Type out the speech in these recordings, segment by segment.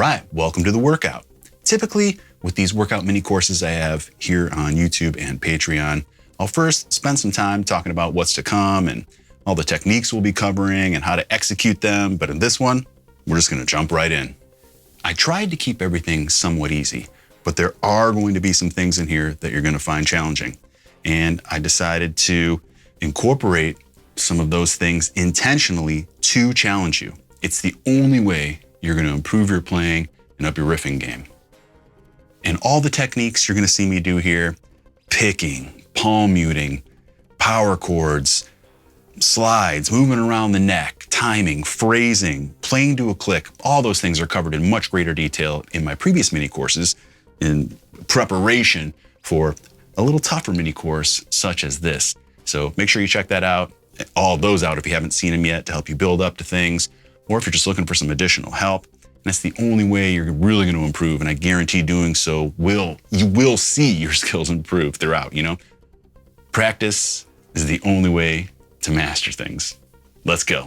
right, welcome to the workout. Typically, with these workout mini courses I have here on YouTube and Patreon, I'll first spend some time talking about what's to come and all the techniques we'll be covering and how to execute them. But in this one, we're just gonna jump right in. I tried to keep everything somewhat easy, but there are going to be some things in here that you're gonna find challenging. And I decided to incorporate some of those things intentionally to challenge you. It's the only way you're gonna improve your playing and up your riffing game. And all the techniques you're gonna see me do here, picking, palm muting, power chords, slides, movement around the neck, timing, phrasing, playing to a click, all those things are covered in much greater detail in my previous mini courses in preparation for a little tougher mini course such as this. So make sure you check that out, all those out if you haven't seen them yet, to help you build up to things, or if you're just looking for some additional help. And that's the only way you're really going to improve, and I guarantee doing so you will see your skills improve throughout, you know? Practice is the only way to master things. Let's go.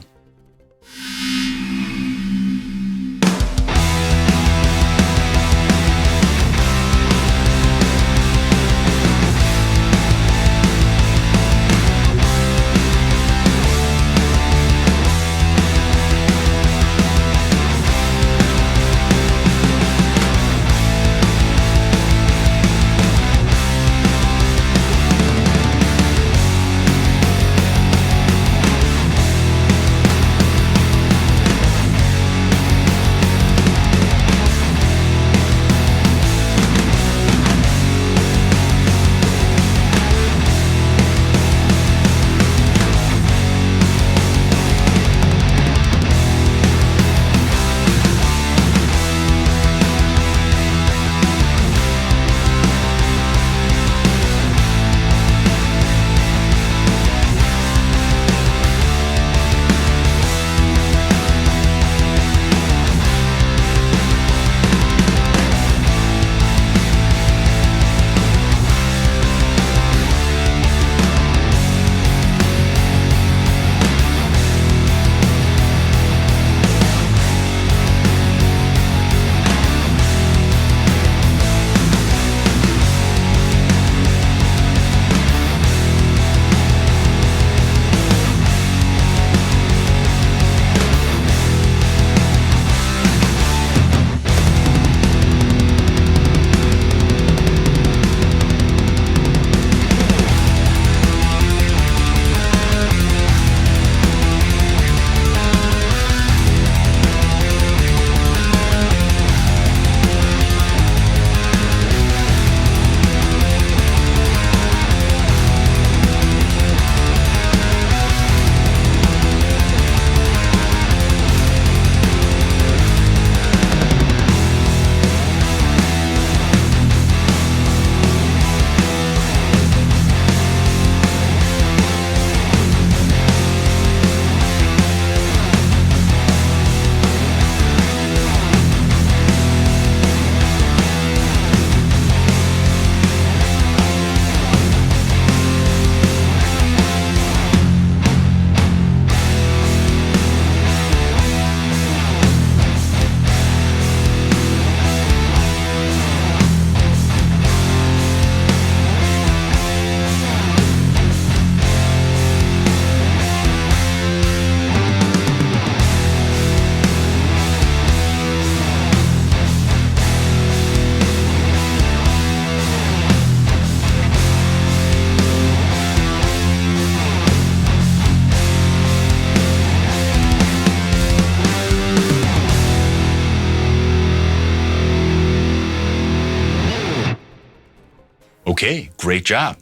Okay, great job.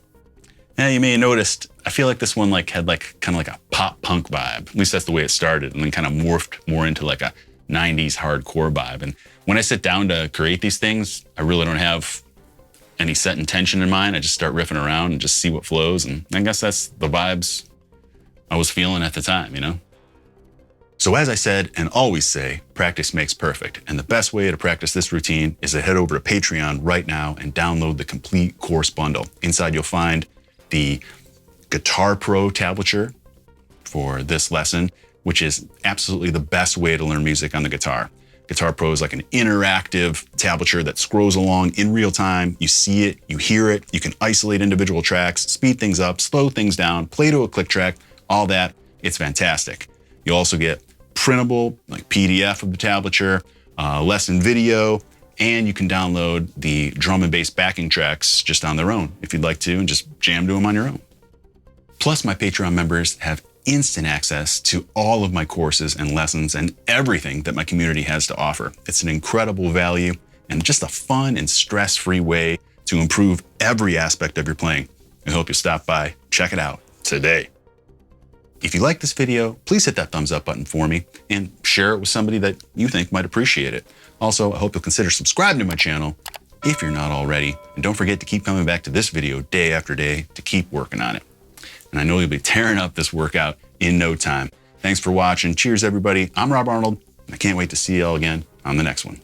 Now you may have noticed, I feel like this one had kind of like a pop punk vibe. At least that's the way it started, and then kind of morphed more into like a 90s hardcore vibe. And when I sit down to create these things, I really don't have any set intention in mind. I just start riffing around and just see what flows. And I guess that's the vibes I was feeling at the time, you know? So as I said and always say, practice makes perfect. And the best way to practice this routine is to head over to Patreon right now and download the complete course bundle. Inside you'll find the Guitar Pro tablature for this lesson, which is absolutely the best way to learn music on the guitar. Guitar Pro is like an interactive tablature that scrolls along in real time. You see it, you hear it, you can isolate individual tracks, speed things up, slow things down, play to a click track, all that. It's fantastic. You also get printable, like PDF of the tablature, lesson video, and you can download the drum and bass backing tracks just on their own if you'd like to, and just jam to them on your own. Plus, my Patreon members have instant access to all of my courses and lessons and everything that my community has to offer. It's an incredible value and just a fun and stress-free way to improve every aspect of your playing. I hope you'll stop by, check it out today. If you like this video, please hit that thumbs up button for me and share it with somebody that you think might appreciate it. Also, I hope you'll consider subscribing to my channel if you're not already. And don't forget to keep coming back to this video day after day to keep working on it. And I know you'll be tearing up this workout in no time. Thanks for watching. Cheers, everybody. I'm Rob Arnold, and I can't wait to see you all again on the next one.